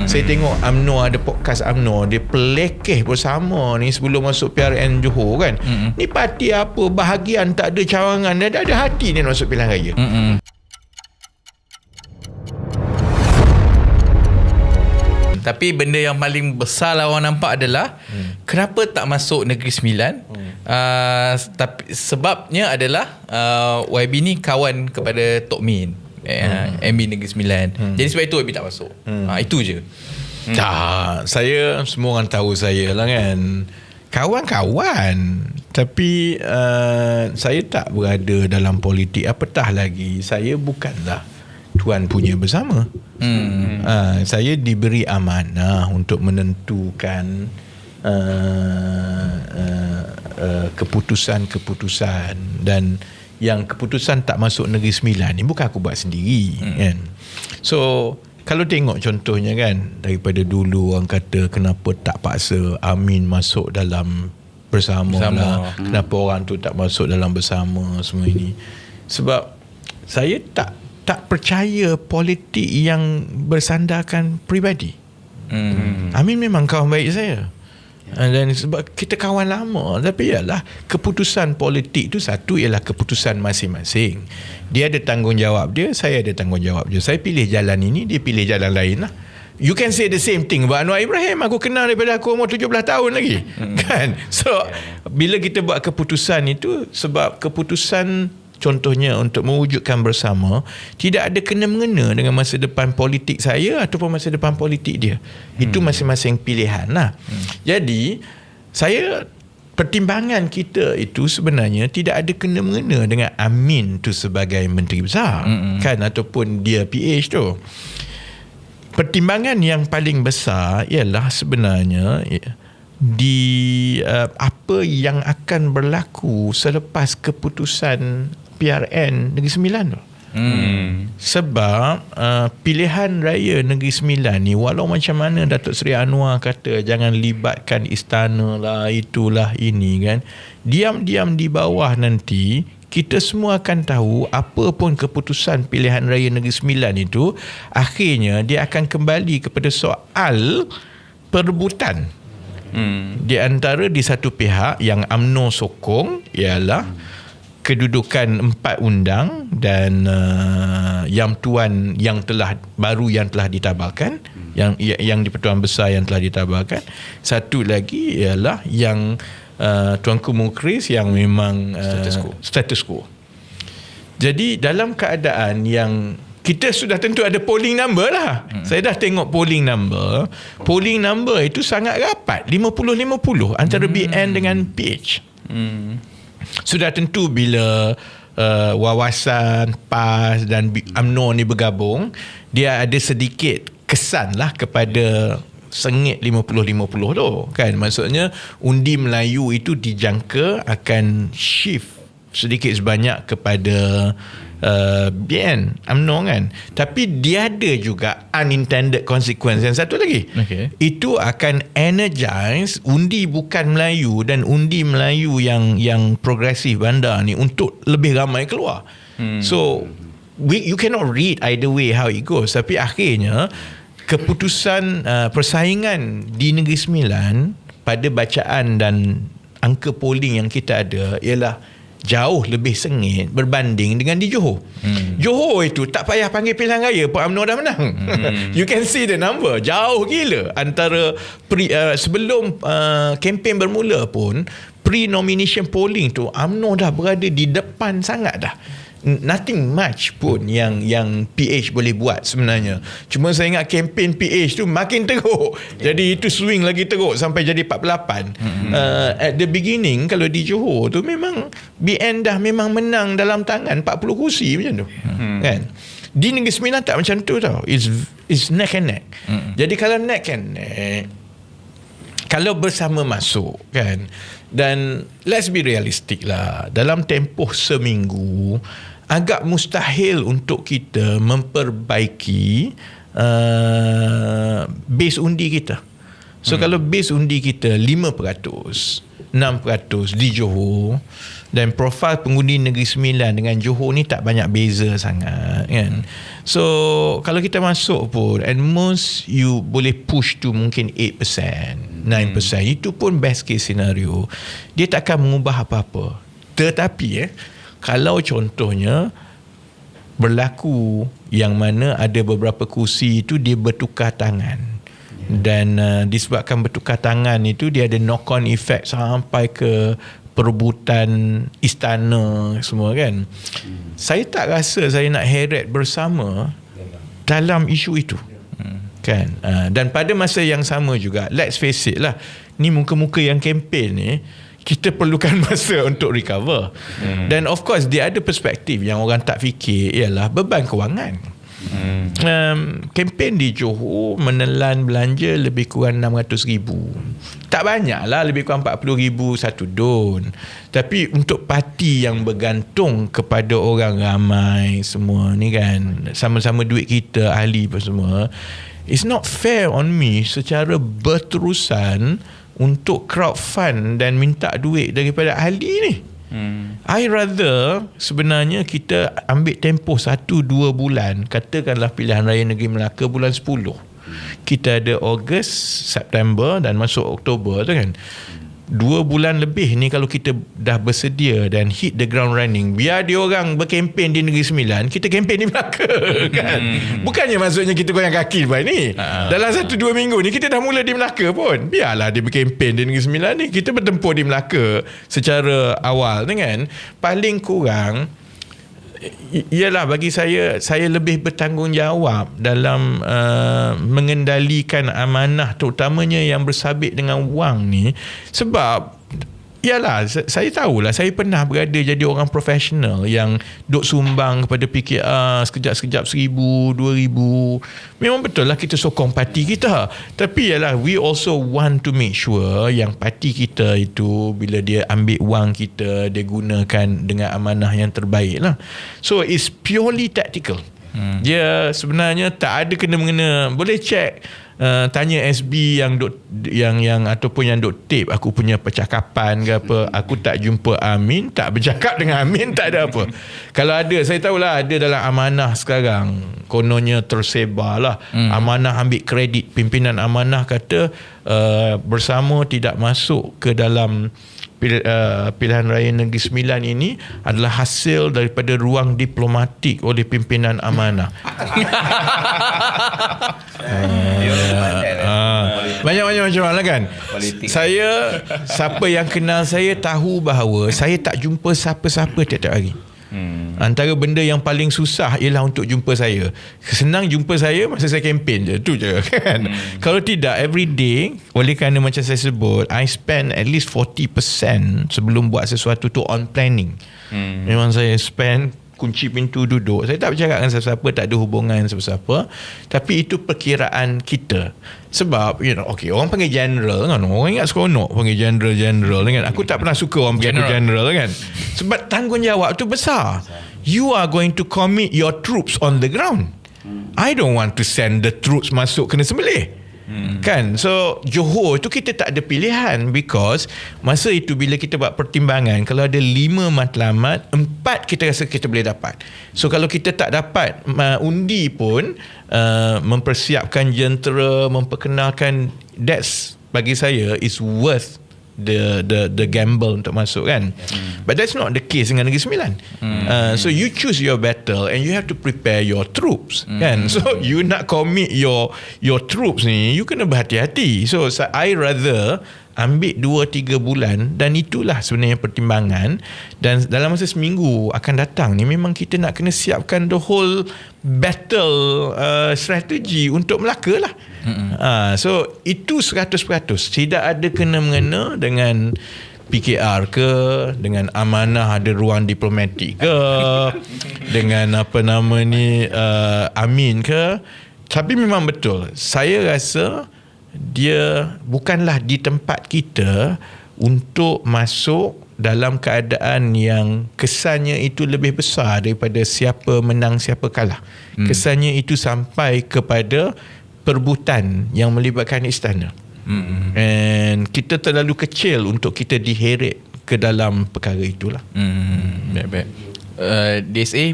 Saya tengok UMNO ada podcast UMNO, dia pelekeh bersama ni sebelum masuk PRN Johor kan. Ni parti apa, bahagian tak ada cawangan, dia ada hati ni masuk pilihan raya. Tapi benda yang paling besar lah orang nampak adalah kenapa tak masuk Negeri Sembilan. Tapi sebabnya adalah YB ni kawan kepada Tok Min, MB Negeri Sembilan. Jadi sebab itu YB tak masuk. Itu je. Tak, saya semua orang tahu saya lah kan, kawan-kawan. Tapi saya tak berada dalam politik, apatah lagi saya bukanlah tuan punya bersama. Saya diberi amanah untuk menentukan keputusan-keputusan, dan yang keputusan tak masuk Negeri Sembilan ni bukan aku buat sendiri kan. So kalau tengok contohnya kan, daripada dulu orang kata kenapa tak paksa Amin masuk dalam bersama lah, kenapa orang tu tak masuk dalam bersama semua ini. Sebab saya tak percaya politik yang bersandarkan peribadi. Amin memang kawan baik saya, dan sebab kita kawan lama. Tapi ialah keputusan politik tu, satu ialah keputusan masing-masing. Dia ada tanggungjawab dia, saya ada tanggungjawab dia. Saya pilih jalan ini, dia pilih jalan lain lah. You can say the same thing about Anwar Ibrahim. Aku kenal daripada aku umur 17 tahun lagi kan. So bila kita buat keputusan itu, sebab keputusan contohnya untuk mewujudkan bersama tidak ada kena-mengena dengan masa depan politik saya ataupun masa depan politik dia. Itu masing-masing pilihan lah. Jadi saya, pertimbangan kita itu sebenarnya tidak ada kena-mengena dengan Amin tu sebagai Menteri Besar kan, ataupun dia PH tu. Pertimbangan yang paling besar ialah sebenarnya di apa yang akan berlaku selepas keputusan PRN Negeri Sembilan tu. Sebab pilihan raya Negeri Sembilan ni, walau macam mana Datuk Seri Anwar kata jangan libatkan istana lah, itulah ini kan, diam-diam di bawah nanti kita semua akan tahu apa pun keputusan pilihan raya Negeri Sembilan itu, akhirnya dia akan kembali kepada soal perebutan di antara, di satu pihak yang UMNO sokong ialah kedudukan 4 undang dan yang tuan yang telah baru yang telah ditabalkan, yang di Pertuan Besar yang telah ditabalkan. Satu lagi ialah yang Tuanku Mukhris yang memang status quo. Jadi dalam keadaan yang kita sudah tentu ada polling number lah. Saya dah tengok polling number. Polling number itu sangat rapat, 50-50 antara BN dengan PH. Sudah tentu bila Wawasan, PAS dan UMNO ni bergabung, dia ada sedikit kesan lah kepada sengit 50-50 tu kan. Maksudnya undi Melayu itu dijangka akan shift sedikit sebanyak kepada BN UMNO kan. Tapi dia ada juga unintended consequence yang satu lagi. Itu akan energize undi bukan Melayu dan undi Melayu yang progresif bandar ni untuk lebih ramai keluar. So you cannot read either way how it goes. Tapi akhirnya keputusan persaingan di Negeri Sembilan pada bacaan dan angka polling yang kita ada ialah jauh lebih sengit berbanding dengan di Johor. Johor itu tak payah panggil pilihan raya pun UMNO dah menang. You can see the number, jauh gila antara sebelum kempen bermula pun, pre-nomination polling tu UMNO dah berada di depan sangat dah. Nothing much pun yang PH boleh buat sebenarnya. Cuma saya ingat kempen PH tu makin teruk. Jadi itu swing lagi teruk sampai jadi 48. At the beginning kalau di Johor tu memang BN dah memang menang dalam tangan 40 kursi macam tu. Kan? Di Negeri Sembilan tak macam tu tau. It's neck and neck. Jadi kalau neck and neck, kalau bersama masuk kan, dan let's be realistic lah, dalam tempoh seminggu agak mustahil untuk kita memperbaiki base undi kita. So kalau base undi kita 5%, 6% di Johor, dan profil pengundi Negeri Sembilan dengan Johor ni tak banyak beza sangat kan. So kalau kita masuk pun at most you boleh push to mungkin 8%, 9%. Itu pun best case scenario. Dia takkan mengubah apa-apa. Tetapi kalau contohnya berlaku yang mana ada beberapa kursi itu dia bertukar tangan, dan disebabkan bertukar tangan itu dia ada knock on effect sampai ke perebutan istana semua kan. Saya tak rasa saya nak heret bersama dalam isu itu kan. Dan pada masa yang sama juga, let's face it lah, ni muka-muka yang kempen ni kita perlukan masa untuk recover. Dan of course dia ada perspektif yang orang tak fikir, ialah beban kewangan. Kempen di Johor menelan belanja lebih kurang 600,000. Tak banyak lah, lebih kurang 40,000 satu don. Tapi untuk parti yang bergantung kepada orang ramai semua ni kan, sama-sama duit kita, ahli pun semua, it's not fair on me secara berterusan untuk crowdfund dan minta duit daripada ahli ni. I rather sebenarnya kita ambil tempoh 1-2 bulan. Katakanlah pilihan raya Negeri Melaka bulan 10. Kita ada Ogos, September dan masuk Oktober tu kan. 2 bulan lebih ni kalau kita dah bersedia dan hit the ground running, biar dia orang berkempen di Negeri Sembilan, kita kempen di Melaka kan. Bukannya maksudnya kita goyang kaki lepas ni. Dalam 1-2 minggu ni kita dah mula di Melaka pun. Biarlah dia berkempen di Negeri Sembilan ni, kita bertempur di Melaka secara awal kan. Paling kurang ialah bagi saya lebih bertanggungjawab dalam mengendalikan amanah, terutamanya yang bersabit dengan wang ni. Sebab ialah saya tahulah, saya pernah berada jadi orang profesional yang duk sumbang kepada PKR sekejap-sekejap 1,000, 2,000. Memang betul lah kita sokong parti kita, tapi ialah we also want to make sure yang parti kita itu bila dia ambil wang kita, dia gunakan dengan amanah yang terbaik lah. So it's purely tactical. Dia sebenarnya tak ada kena-mengena. Boleh check, tanya SB yang ataupun yang duk tape aku punya percakapan ke apa. Aku tak jumpa Amin, tak bercakap dengan Amin, tak ada apa. Kalau ada, saya tahulah ada dalam amanah sekarang, kononnya tersebar lah. Amanah ambil kredit, pimpinan amanah kata bersama tidak masuk ke dalam pilihan raya Negeri Sembilan ini adalah hasil daripada ruang diplomatik oleh pimpinan amanah. Banyak-banyak macam mana kan. Saya, siapa yang kenal saya tahu bahawa saya tak jumpa siapa-siapa tiap-tiap hari. Antara benda yang paling susah ialah untuk jumpa saya. Senang jumpa saya masa saya kempen je, tu je kan. Kalau tidak, every day, oleh kerana macam saya sebut, I spend at least 40% sebelum buat sesuatu tu on planning. Memang saya spend, kunci pintu, duduk. Saya tak bercakap dengan siapa-siapa, tak ada hubungan siapa-siapa, tapi itu perkiraan kita. Sebab okay, orang panggil general kan, orang ingat seronok panggil general kan. Aku tak pernah suka orang panggil aku general kan, sebab tanggungjawab tu besar. You are going to commit your troops on the ground. I don't want to send the troops masuk kena sembelih. Kan. So Johor tu kita tak ada pilihan, because masa itu bila kita buat pertimbangan, kalau ada 5 matlamat, 4 kita rasa kita boleh dapat. So kalau kita tak dapat undi pun, mempersiapkan jentera, memperkenalkan, that's bagi saya is worth the gamble untuk masuk kan. But that's not the case dengan Negeri Sembilan. So you choose your battle and you have to prepare your troops kan. So you nak commit your troops ni, you kena berhati-hati. So I rather ambil 2-3 bulan, dan itulah sebenarnya pertimbangan. Dan dalam masa seminggu akan datang ni, memang kita nak kena siapkan the whole battle strategi untuk Melaka lah. So itu 100%. Tidak ada kena-mengena dengan PKR ke, dengan amanah ada ruang diplomatik ke, dengan apa nama ni Amin ke. Tapi memang betul, saya rasa dia bukanlah di tempat kita untuk masuk dalam keadaan yang kesannya itu lebih besar daripada siapa menang siapa kalah. Kesannya itu sampai kepada perebutan yang melibatkan istana. And kita terlalu kecil untuk kita diheret ke dalam perkara itulah. Baik. DSA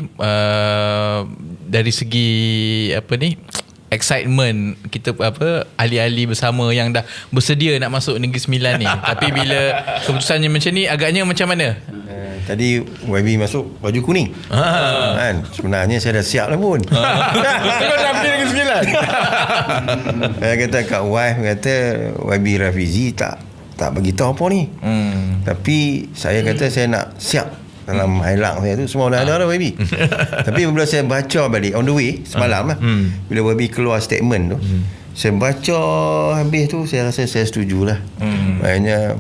dari segi excitement kita ahli-ahli bersama yang dah bersedia nak masuk Negeri Sembilan ni. Tapi bila keputusannya macam ni, agaknya macam mana? Tadi YB masuk baju kuning. Kan? Sebenarnya saya dah siap lah pun. Kau dah pergi Negeri Sembilan. Saya kata kat wife kata YB Rafizi tak bagi tahu apa ni. Tapi saya kata saya nak siap dalam highlight saya tu semua dah ada YB. Tapi bila saya baca balik on the way semalam lah, bila YB keluar statement tu, saya baca habis tu saya rasa saya setujulah. Maknanya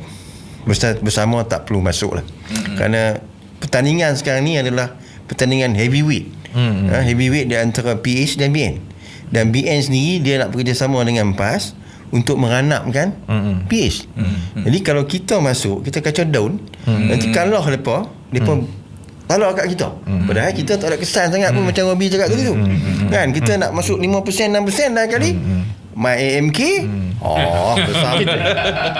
bersama tak perlu masuk lah. Kerana pertandingan sekarang ni adalah pertandingan heavyweight. Heavyweight di antara PH dan BN. Dan BN sendiri dia nak bekerjasama dengan PAS untuk meranapkan PH. Jadi kalau kita masuk, kita kacau down, nanti kalah mereka kalah kat kita. Padahal kita tak ada kesan sangat pun macam Robi cakap tu. Kan kita nak masuk 5% 6% dah kali. My AMK besar.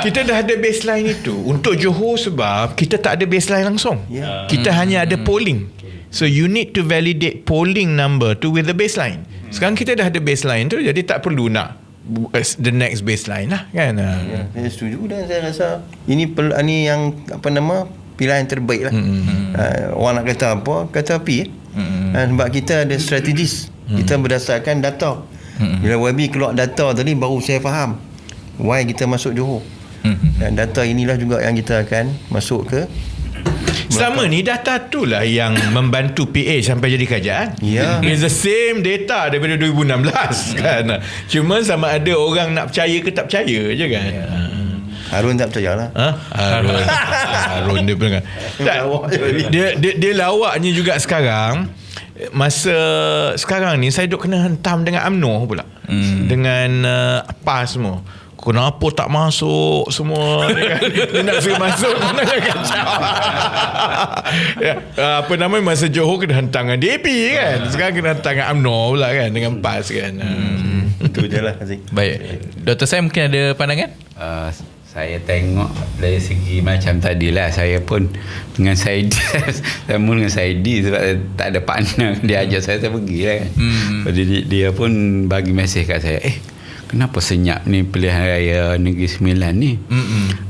Kita dah ada baseline itu untuk Johor sebab kita tak ada baseline langsung. Kita hanya ada polling. So you need to validate polling number tu with the baseline. Sekarang kita dah ada baseline tu, jadi tak perlu nak the next baseline lah kan. Saya setuju dan saya rasa ini yang pilihan terbaik lah. Orang nak kata apa, kata api sebab kita ada strategis. Kita berdasarkan data. Bila YB keluar data tadi baru saya faham why kita masuk Johor. Dan data inilah juga yang kita akan masuk ke. Selama ni data tu lah yang membantu PH sampai jadi kerajaan. It's the same data daripada 2016 kan. Cuma sama ada orang nak percaya ke tak percaya je kan. Harun tak percayalah. Harun dia bilang dia lawaknya juga sekarang. Masa sekarang ni saya duk kena hentam dengan UMNO pula. Dengan PAS semua. Kenapa tak masuk semua dia nak suruh masuk mana kacau. Masa Johor kena hentam dengan DAP kan. Sekarang kena hentam dengan UMNO pula kan, dengan PAS kan. Itu je lah Aziz. Baik, Dr. Sam mungkin ada pandangan? Saya tengok dari segi macam tadilah, saya pun dengan Saidi saya pun dengan Saidi sebab tak ada partner, dia ajak saya pergi lah kan. Jadi dia pun bagi mesej kat saya, kenapa senyap ni pilihan raya Negeri Sembilan ni?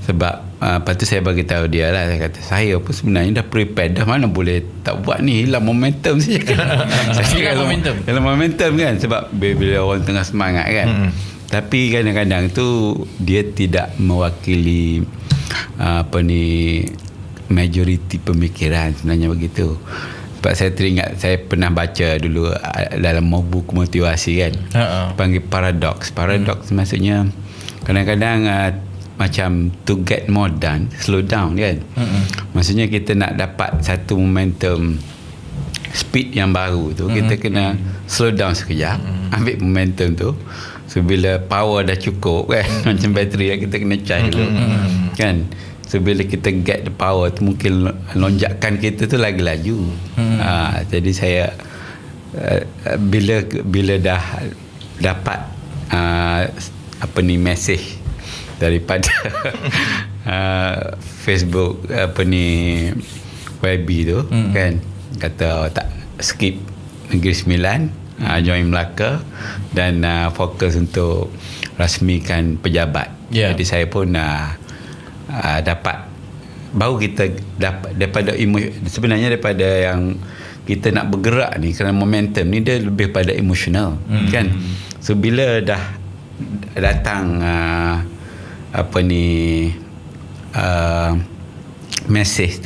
Sebab lepas tu saya bagi tahu dia lah, saya kata saya pun sebenarnya dah prepare dah, mana boleh tak buat ni, hilang momentum saja. Hilang momentum kan, sebab bila orang tengah semangat kan. Tapi kadang-kadang tu dia tidak mewakili majoriti pemikiran sebenarnya begitu. Sebab saya teringat saya pernah baca dulu dalam buku motivasi kan, panggil paradox. Maksudnya kadang-kadang macam to get more done, slow down kan. Maksudnya kita nak dapat satu momentum speed yang baru tu, kita kena slow down sekejap, ambil momentum tu. So bila power dah cukup kan, macam bateri kita kena charge dulu kan. So bila kita get the power tu, mungkin lonjakan kita tu lagi laju. Jadi saya bila dah dapat message daripada Facebook YB tu kan, kata tak skip Negeri Sembilan, join Melaka dan fokus untuk rasmikan pejabat. Jadi saya pun dapat, baru kita dapat daripada sebenarnya daripada yang kita nak bergerak ni, kerana momentum ni dia lebih pada emosional kan. So bila dah datang message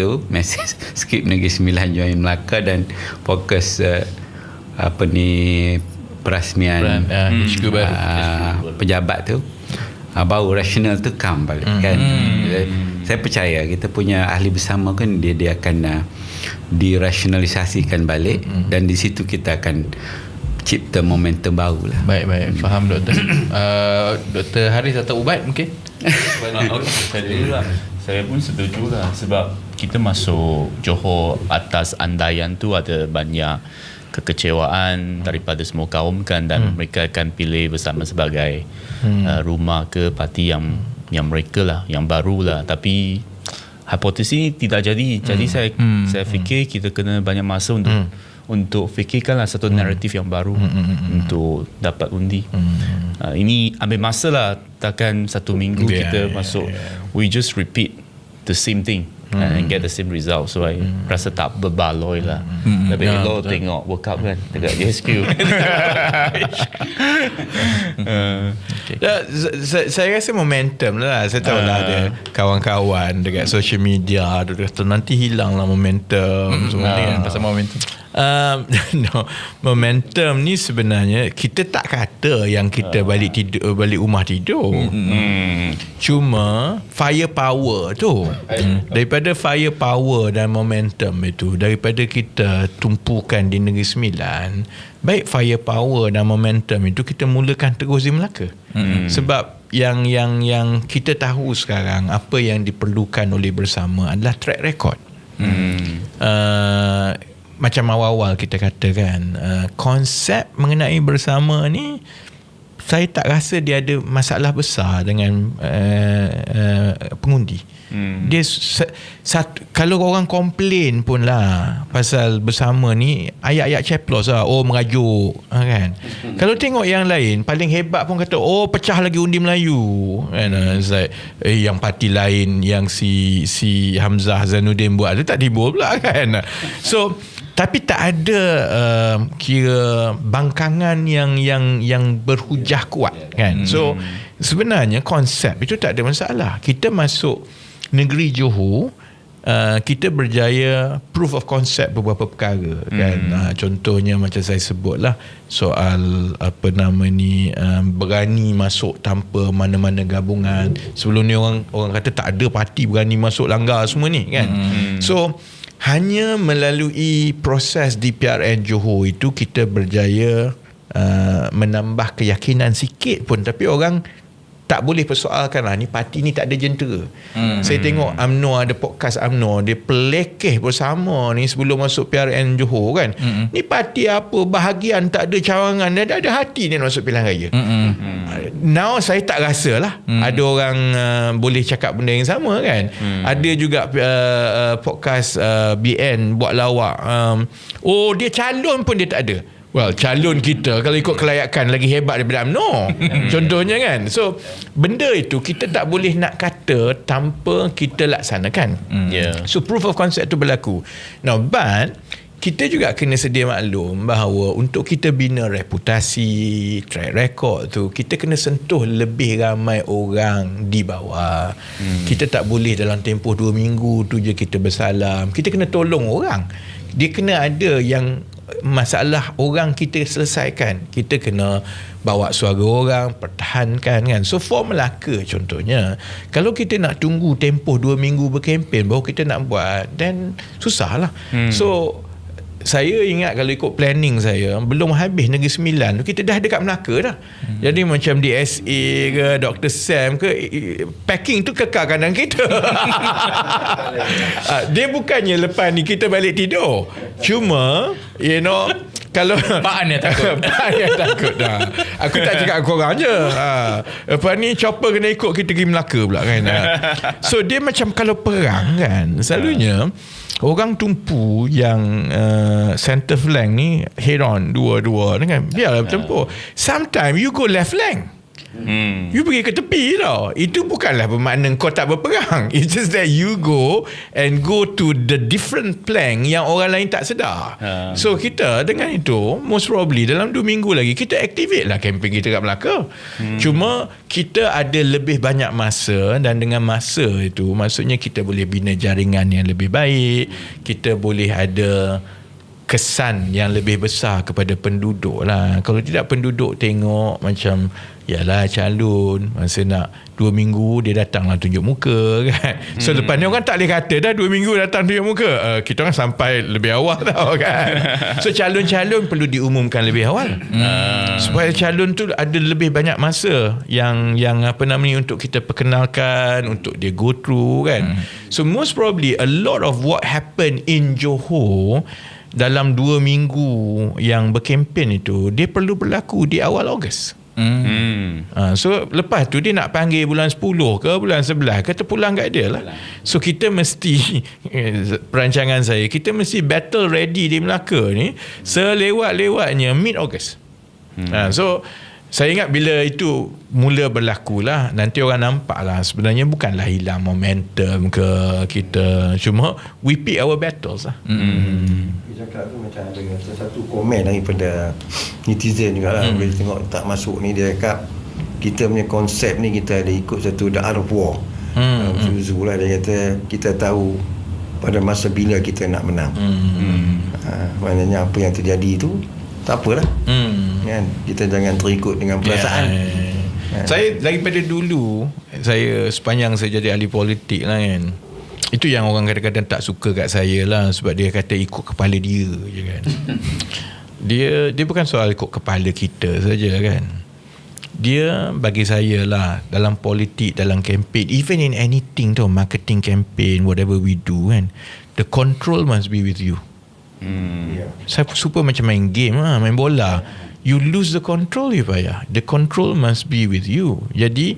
skip Negeri Sembilan, join Melaka dan fokus perasmian pejabat tu, baru rasional tu come balik kan. Saya percaya kita punya ahli bersama kan, dia akan dirasionalisasikan balik dan di situ kita akan cipta momentum baru lah. Baik, faham Doktor. Dr. Haris atau Ubat mungkin? Saya pun setuju lah, sebab kita masuk Johor atas andaian tu ada banyak kekecewaan daripada semua kaum kan, dan mereka akan pilih bersama sebagai rumah ke parti yang mereka lah, yang baru lah. Tapi hipotesis ini tidak jadi. Jadi saya fikir kita kena banyak masa untuk fikirkanlah satu naratif yang baru untuk dapat undi. Ini ambil masa lah, takkan satu minggu kita masuk. We just repeat the same thing and get the same result. So I rasa tak berbaloi lah. Lebih elok tengok workout kan dekat JSQ. Saya rasa momentum lah. Saya tahu lah ada kawan-kawan dekat social media dia kata nanti hilang lah momentum sebenarnya. Pasal momentum. No, momentum ni sebenarnya kita tak kata yang kita balik rumah tidur. Cuma firepower tu, daripada firepower dan momentum itu, daripada kita tumpukan di Negeri Sembilan, baik firepower dan momentum itu kita mulakan terus di Melaka. Sebab yang kita tahu sekarang, apa yang diperlukan oleh bersama adalah track record. Macam awal-awal kita katakan, konsep mengenai bersama ni saya tak rasa dia ada masalah besar dengan pengundi. Dia kalau orang komplain pun lah pasal bersama ni, ayat-ayat ceplos lah, merajuk kan. Kalau tengok yang lain, paling hebat pun kata pecah lagi undi Melayu kan. It's like, yang parti lain yang si Hamzah Zainuddin buat tu tak timbul pula kan. So tapi tak ada kira bangkangan yang berhujah kuat kan. So sebenarnya konsep itu tak ada masalah. Kita masuk negeri Johor, kita berjaya proof of concept beberapa perkara kan. Contohnya macam saya sebutlah soal berani masuk tanpa mana-mana gabungan. Sebelum ni orang kata tak ada parti berani masuk langgar semua ni kan. So hanya melalui proses DPRN Johor itu kita berjaya menambah keyakinan sikit pun. Tapi orang tak boleh persoalkan lah, ni parti ni tak ada jentera. Saya tengok UMNO ada podcast UMNO, dia pelekeh bersama ni sebelum masuk PRN Johor kan. Ni parti apa, bahagian tak ada cawangan, dia ada hati dia masuk pilihan raya. Now saya tak rasa lah ada orang boleh cakap benda yang sama kan. Ada juga podcast BN buat lawak, dia calon pun dia tak ada. Well, calon kita kalau ikut kelayakan lagi hebat daripada UMNO. Contohnya kan. So, benda itu kita tak boleh nak kata tanpa kita laksanakan. So, proof of concept itu berlaku. Now, but kita juga kena sedia maklum bahawa untuk kita bina reputasi, track record tu, kita kena sentuh lebih ramai orang di bawah. Kita tak boleh dalam tempoh 2 minggu tu je kita bersalam. Kita kena tolong orang. Dia kena ada yang masalah orang kita selesaikan. Kita kena bawa suara orang, pertahankan kan. So for Melaka contohnya, kalau kita nak tunggu tempoh 2 minggu berkempen baru kita nak buat, then susah lah. So saya ingat kalau ikut planning saya, belum habis Negeri Sembilan tu kita dah dekat Melaka dah. Jadi macam DSA ke Dr. Sam ke, packing tu kekal kanan kita. Dia bukannya lepas ni kita balik tidur. Cuma kalau Pak An yang takut. Pak An yang takut dah. Aku tak cakap korang je. Lepas ni chopper kena ikut kita pergi Melaka pula kan. So dia macam kalau perang kan, selalunya orang tumpu yang center flank ni head on dua-dua kan, biarlah bertempur. Sometimes you go left flank, you pergi ke tepi tau. Itu bukanlah bermakna kau tak berperang. It's just that you go to the different flank yang orang lain tak sedar. So kita dengan itu most probably dalam 2 minggu lagi kita activate lah campaign kita kat Melaka. Cuma kita ada lebih banyak masa, dan dengan masa itu maksudnya kita boleh bina jaringan yang lebih baik. Kita boleh ada kesan yang lebih besar kepada penduduk lah. Kalau tidak, penduduk tengok macam yalah calon, masa nak 2 minggu dia datang lah tunjuk muka kan. So lepas ni orang tak boleh kata dah 2 minggu datang tunjuk muka. Kita orang sampai lebih awal tau kan. So calon-calon perlu diumumkan lebih awal, supaya calon tu ada lebih banyak masa yang untuk kita perkenalkan, untuk dia go through kan. So most probably a lot of what happened in Johor dalam 2 minggu yang berkempen itu, dia perlu berlaku di awal Ogos. So lepas tu dia nak panggil bulan 10 ke bulan 11 ke, terpulang kat dia lah. So kita mesti perancangan saya, kita mesti battle ready di Melaka ni selewat-lewatnya mid-Ogos. So saya ingat bila itu mula berlaku lah, nanti orang nampak lah sebenarnya bukanlah hilang momentum ke kita, cuma we pick our battles lah. Dia cakap tu macam ada satu komen daripada netizen juga lah. Bila tengok tak masuk ni, dia cakap kita punya konsep ni kita ada ikut satu the art of war. Zuzu lah, dia kata kita tahu pada masa bila kita nak menang. Maknanya apa yang terjadi tu tak apalah. Kan, kita jangan terikut dengan perasaan. Saya daripada dulu, saya sepanjang saya jadi ahli politik lah kan, itu yang orang kadang-kadang tak suka kat saya lah, sebab dia kata ikut kepala dia je kan. Dia bukan soal ikut kepala kita saja kan. Dia bagi saya lah, dalam politik, dalam campaign, even in anything tu, marketing campaign, whatever we do kan, the control must be with you. Saya super macam main game lah, main bola. You lose the control, you payah. The control must be with you. Jadi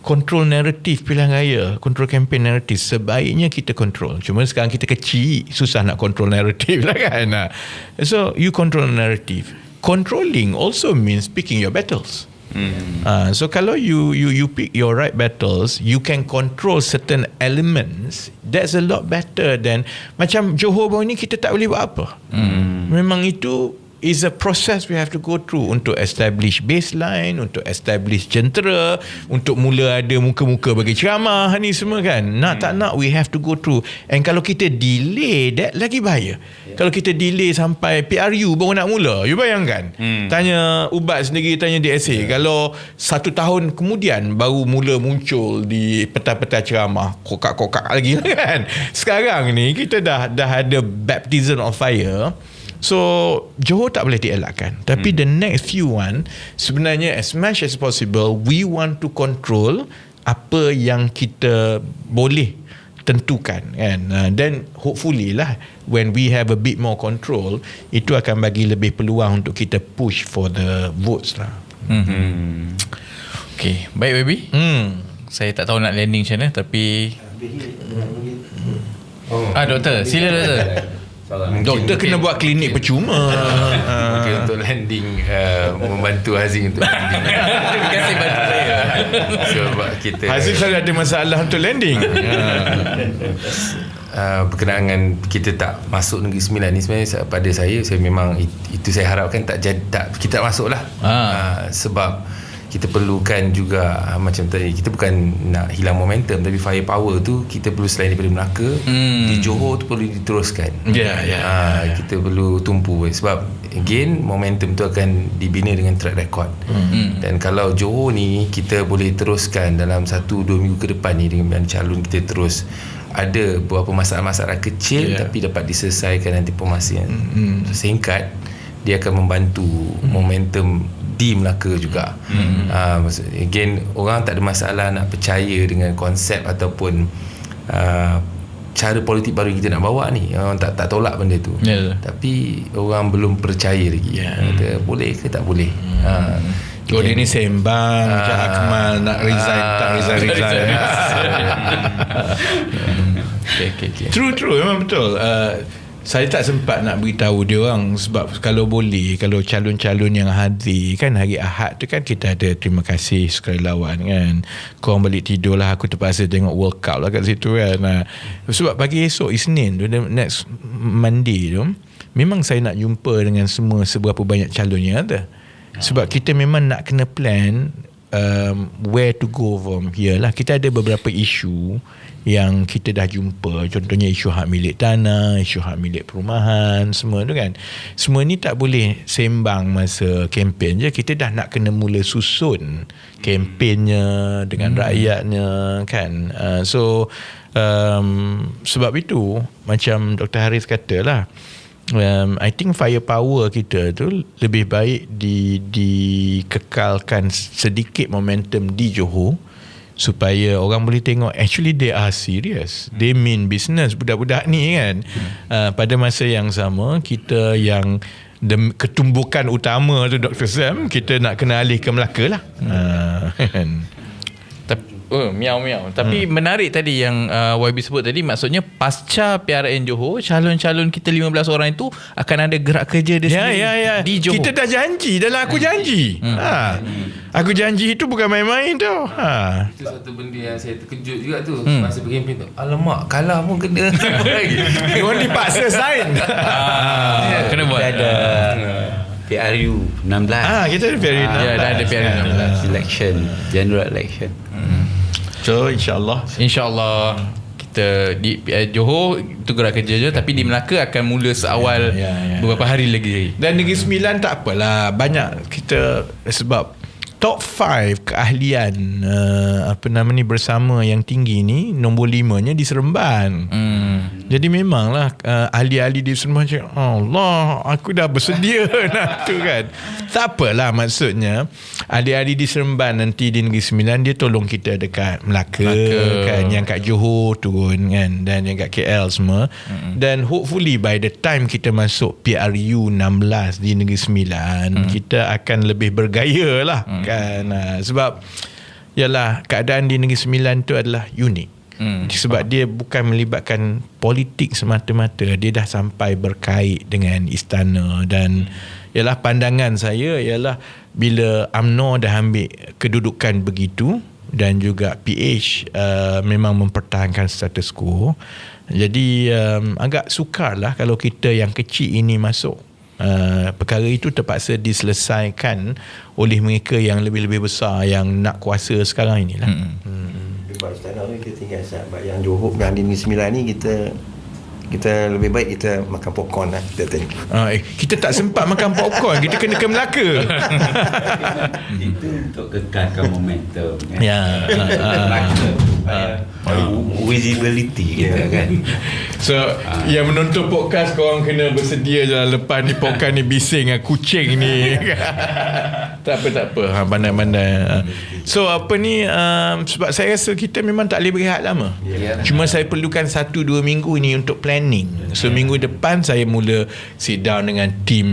control narrative pilihan raya, control campaign narrative, sebaiknya kita control. Cuma sekarang kita kecil, susah nak control narrative lah kan. So you control narrative. Controlling also means picking your battles. So kalau you pick your right battles, you can control certain elements. That's a lot better than macam Johor baru ni kita tak boleh buat apa. Memang itu is a process we have to go through untuk establish baseline, untuk establish jentera, untuk mula ada muka-muka bagi ceramah ni semua kan. Nak tak nak we have to go through. And kalau kita delay, that lagi bahaya. Kalau kita delay sampai PRU baru nak mula, you bayangkan. Tanya Ubat sendiri, tanya DSA, kalau 1 tahun kemudian baru mula muncul di peta-peta ceramah, kokak-kokak lagi kan. Sekarang ni kita dah ada baptism of fire. So Johor tak boleh dielakkan. Tapi the next few one, sebenarnya as much as possible we want to control apa yang kita boleh tentukan kan. Then hopefully lah, when we have a bit more control, itu akan bagi lebih peluang untuk kita push for the votes lah. Okay, baik baby. Saya tak tahu nak landing macam mana, tapi doktor, sila doktor. Doktor kena buat klinik percuma. Mungkin untuk landing, membantu Hazim untuk landing. Terima kasih bantu saya. Sebab kita Hazim selalu ada masalah untuk landing. berkenaan dengan kita tak masuk Negeri Sembilan ni, sebenarnya pada saya memang itu saya harapkan kita tak masuk lah. Sebab kita perlukan juga macam tadi, kita bukan nak hilang momentum, tapi firepower tu kita perlu selain daripada Melaka, di Johor tu perlu diteruskan. Kita perlu tumpu, sebab again momentum tu akan dibina dengan track record. Dan kalau Johor ni kita boleh teruskan dalam 1-2 minggu ke depan ni dengan calon kita terus ada beberapa masalah-masalah kecil, tapi dapat diselesaikan nanti diplomasi yang singkat, dia akan membantu momentum di Melaka juga. Again, orang tak ada masalah nak percaya dengan konsep ataupun cara politik baru yang kita nak bawa ni. Orang tak tolak benda tu, tapi orang belum percaya lagi. Kata, boleh ke tak boleh. Dia ni sembang Cak Akmal nak resign, tak resign. True, memang betul. Saya tak sempat nak beritahu dia orang, sebab kalau boleh, kalau calon-calon yang hadir kan hari Ahad tu kan, kita ada terima kasih sukarelawan kan, korang balik tidur lah, aku terpaksa tengok World Cup lah kat situ kan. Sebab pagi esok Isnin tu, next Monday tu, memang saya nak jumpa dengan semua seberapa banyak calon yang ada. Sebab kita memang nak kena plan where to go from here lah. Kita ada beberapa isu yang kita dah jumpa, contohnya isu hak milik tanah, isu hak milik perumahan, semua tu kan. Semua ni tak boleh sembang masa kempen je. Kita dah nak kena mula susun kempennya dengan rakyatnya kan. Sebab itu macam Dr. Haris katalah, I think firepower kita tu lebih baik dikekalkan sedikit momentum di Johor, supaya orang boleh tengok actually they are serious, they mean business budak-budak ni kan. Pada masa yang sama, kita yang ketumbukan utama tu Dr. Sam, kita nak kena alih ke Melaka lah. Miau. Tapi menarik tadi yang YB sebut tadi, maksudnya pasca PRN Johor, calon-calon kita 15 orang itu akan ada gerak kerja dia sendiri di Johor. Kita dah janji, dalam aku janji. Aku janji itu bukan main-main tau. Itu satu benda yang saya terkejut juga tu. Masa berkempen tu, alamak, kalah pun kena. Orang dipaksa sign. Kena buat. Ada PRU 16. Kita ada PRU 16. Ya, dah ada PRU 16. Election, general election. So insyaAllah kita di Johor itu gerak kerja je, tapi di Melaka akan mula seawal beberapa hari lagi. Dan Negeri Sembilan tak apalah, banyak kita, sebab top 5 keahlian bersama yang tinggi ni, nombor 5-nya di Seremban. Jadi memanglah ahli-ahli di Seremban cakap, Allah, aku dah bersedia nak tu kan. Tak apalah, maksudnya ahli-ahli di Seremban nanti di Negeri Sembilan, dia tolong kita dekat Melaka. Kan, yang kat Johor turun kan, dan yang kat KL semua. Dan hopefully by the time kita masuk PRU 16 di Negeri Sembilan, kita akan lebih bergaya lah. Kan, sebab yalah, keadaan di Negeri Sembilan tu adalah unik. Sebab dia bukan melibatkan politik semata-mata, dia dah sampai berkait dengan istana. Dan yalah, pandangan saya ialah bila UMNO dah ambil kedudukan begitu, dan juga PH memang mempertahankan status quo, jadi agak sukar lah kalau kita yang kecil ini masuk. Perkara itu terpaksa diselesaikan oleh mereka yang lebih-lebih besar, yang nak kuasa sekarang inilah. Sebab istana ni kita tinggal sebab yang Johor, yang di Negeri Sembilan ni, kita lebih baik kita makan popcorn lah kita tadi. Kita tak sempat makan popcorn, kita kena ke Melaka. Itu untuk kekalkan momentum kan? Visibility kita kan. So yang menonton podcast, korang kena bersedia je lah, lepas ni podcast ni bising kucing ni. Tak apa, pandai-pandai. So sebab saya rasa kita memang tak boleh berehat lama. Cuma saya perlukan 1-2 minggu ni untuk planning. So minggu depan saya mula sit down dengan tim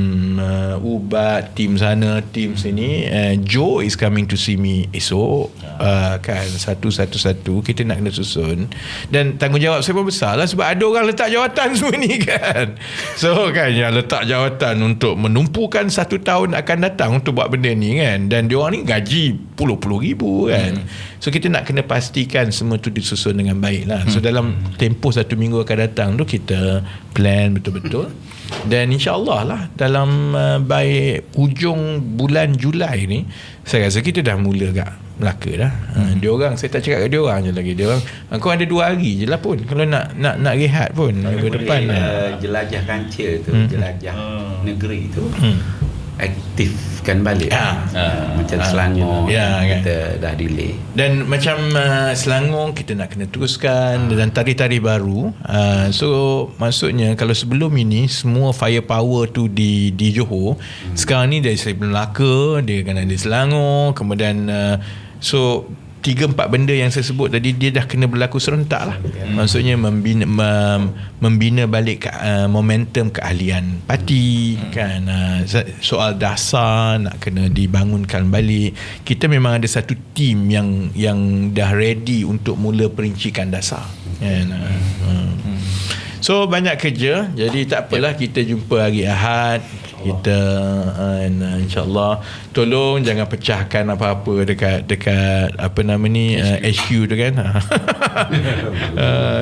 Ubat, tim sana, tim sini. Joe is coming to see me esok. Kan, satu kita nak kena susun. Dan tanggungjawab saya pun besar lah, sebab ada orang letak jawatan semua ni kan. So kan, yang letak jawatan untuk menumpukan 1 tahun akan datang untuk buat benda ni kan. Dan diorang ni gaji puluh-puluh ribu kan. So kita nak kena pastikan semua tu disusun dengan baik lah. So dalam tempoh 1 minggu akan datang tu, kita plan betul-betul. Dan insyaAllah lah dalam by hujung bulan Julai ni, saya rasa kita dah mula kat Melaka dah. Diorang, saya tak cakap kat diorang je lagi. Diorang, kau ada 2 hari je lah pun, kalau nak rehat pun minggu depan. Jelajah kancil tu, jelajah negeri tu, aktifkan balik. Macam Selangor kita dah delay. Dan macam Selangor kita nak kena teruskan, dan tarikh-tarikh baru. So maksudnya kalau sebelum ini semua firepower tu di Johor, sekarang ni dari Melaka, dia akan ada Selangor, kemudian so 3-4 benda yang saya sebut tadi, dia dah kena berlaku serentak lah. Maksudnya membina balik momentum keahlian parti kan. Soal dasar nak kena dibangunkan balik. Kita memang ada satu tim yang dah ready untuk mula perincikan dasar kan. So banyak kerja. Jadi tak apalah, kita jumpa hari Ahad. Kita insyaAllah tolong jangan pecahkan apa-apa dekat HQ tu kan.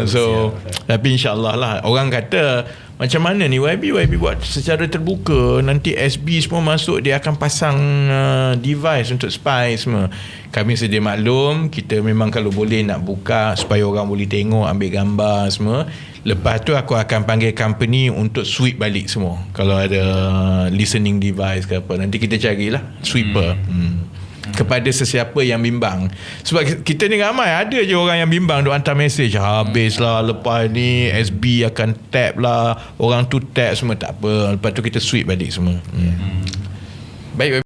So tapi insyaAllah lah, orang kata macam mana ni YB buat secara terbuka, nanti SB semua masuk, dia akan pasang device untuk spy semua. Kami sedia maklum, kita memang kalau boleh nak buka supaya orang boleh tengok, ambil gambar semua. Lepas tu aku akan panggil company untuk sweep balik semua. Kalau ada listening device ke apa, nanti kita carilah sweeper. Kepada sesiapa yang bimbang. Sebab kita ni ramai, ada je orang yang bimbang, duk hantar mesej, habis lah lepas ni SB akan tap lah, orang tu tap semua. Tak apa, lepas tu kita sweep balik semua. Baik.